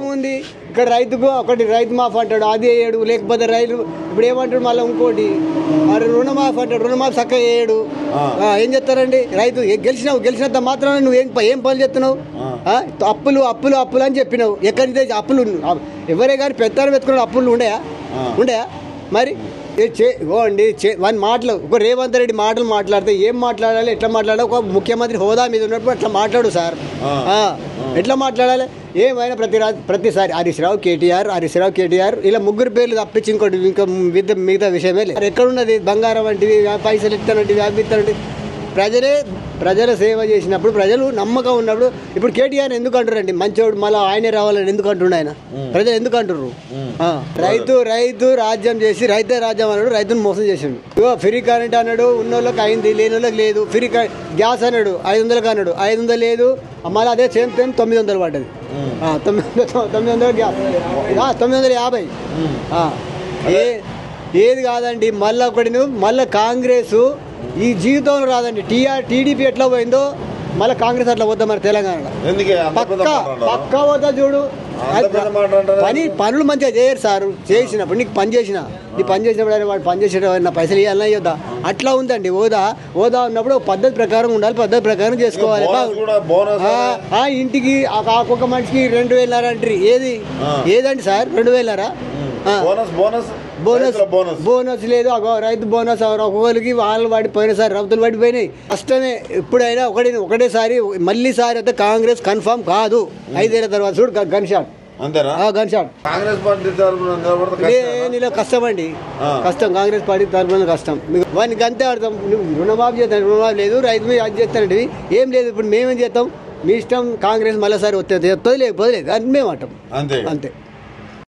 ఏముంది ఇక్కడ రైతుకు ఒకటి రైతు మాఫ్ అంటాడు, అది వేయడు. లేకపోతే రైతు ఇప్పుడు ఏమంటాడు మళ్ళీ ఇంకోటి మరి రుణమాఫ్ అంటాడు, రుణమాఫ్ చక్కగా వేయడు. ఏం చెప్తారండి? రైతు గెలిచినంత మాత్రాన నువ్వు ఏం పనులు చెప్తున్నావు? అప్పులు అప్పులు అప్పులు అని చెప్పినావు. ఎక్కడి అప్పులు ఎవరే కానీ పెద్దారు పెట్టుకున్న అప్పులు ఉండయా మరి? అండి వాని మాటలు ఒక రేవంత్ రెడ్డి మాటలు మాట్లాడితే ఏం మాట్లాడాలి, ఎట్లా మాట్లాడాలి? ఒక ముఖ్యమంత్రి హోదా మీద ఉన్నప్పుడు అట్లా మాట్లాడు సార్. ఎట్లా మాట్లాడాలి? ఏమైనా ప్రతిసారి హరీష్ రావు కేటీఆర్ ఇలా ముగ్గురు పేర్లు తప్పించి ఇంకోటి ఇంకా మిగతా విషయమే లేదు. ఎక్కడున్నది బంగారం వంటివి, పైసలు ఇస్తానంటివి, అవి ఇస్తానంటివి? ప్రజల సేవ చేసినప్పుడు ప్రజలు నమ్మకం ఉన్నప్పుడు ఇప్పుడు కేటీఆర్ ఎందుకు అంటారండి మంచోడు మళ్ళీ ఆయనే రావాలని ఎందుకు అంటుండే ఆయన? ప్రజలు ఎందుకు అంటున్నారు? రైతు రాజ్యం చేసి రైతే రాజ్యం అన్నాడు, రైతును మోసం చేసిండు. ఫ్రీ కరెంట్ అన్నాడు, ఉన్నోళ్ళకి అయింది, లేని వాళ్ళకి లేదు. ఫ్రీ గ్యాస్ అన్నాడు 500 అన్నాడు, 500 లేదు. మళ్ళీ అదే సేమ్ 900 పడ్డది. 900 గ్యాస్ 950. ఏది కాదండి. మళ్ళీ కాంగ్రెస్ ఈ జీవితంలో రాదండి. టీడీపీ ఎట్లా పోయిందో మళ్ళీ కాంగ్రెస్ అట్లా పోద్దాం మరి తెలంగాణలో. పక్కా పోతా చూడు. పనులు మంచిగా చేయరు సార్. చేసినప్పుడు నీకు పని చేసినప్పుడు ఆయన వాడు పని చేసేట పైసలు ఇవ్వాలన్నా ఇవ్వద్దా? అట్లా ఉందండి. హోదా ఉన్నప్పుడు పద్ధతి ప్రకారం ఉండాలి, పద్ధతి ప్రకారం చేసుకోవాలి. ఇంటికి ఒక్కొక్క మనిషికి 2,000 అంటారు. ఏదండి సార్ 2,000? బోనస్ లేదు. రైతు బోనస్ ఒక్కొక్కరికి వాళ్ళు పడిపోయినా సార్, రౌతులు పడిపోయినాయి. కష్టమే. ఎప్పుడైనా ఒకటేసారి మళ్ళీ సారి అయితే కాంగ్రెస్ కన్ఫర్మ్ కాదు. 5 ఏళ్ల తర్వాత చూడు గన్ షాట్. కాంగ్రెస్ పార్టీ కష్టం అండి, కష్టం. కాంగ్రెస్ పార్టీ తరఫున కష్టం. వానికి అంతే అర్థం. రుణమాఫీ చేస్తాను, రుణమాఫీ లేదు. రైతు మీద అది చేస్తానండి, ఏం లేదు. ఇప్పుడు మేమేం చేస్తాం? మీ ఇష్టం. కాంగ్రెస్ మళ్ళీసారి వస్తుంది లేకపోతే లేదు అని మేము అంటాం. అంతే.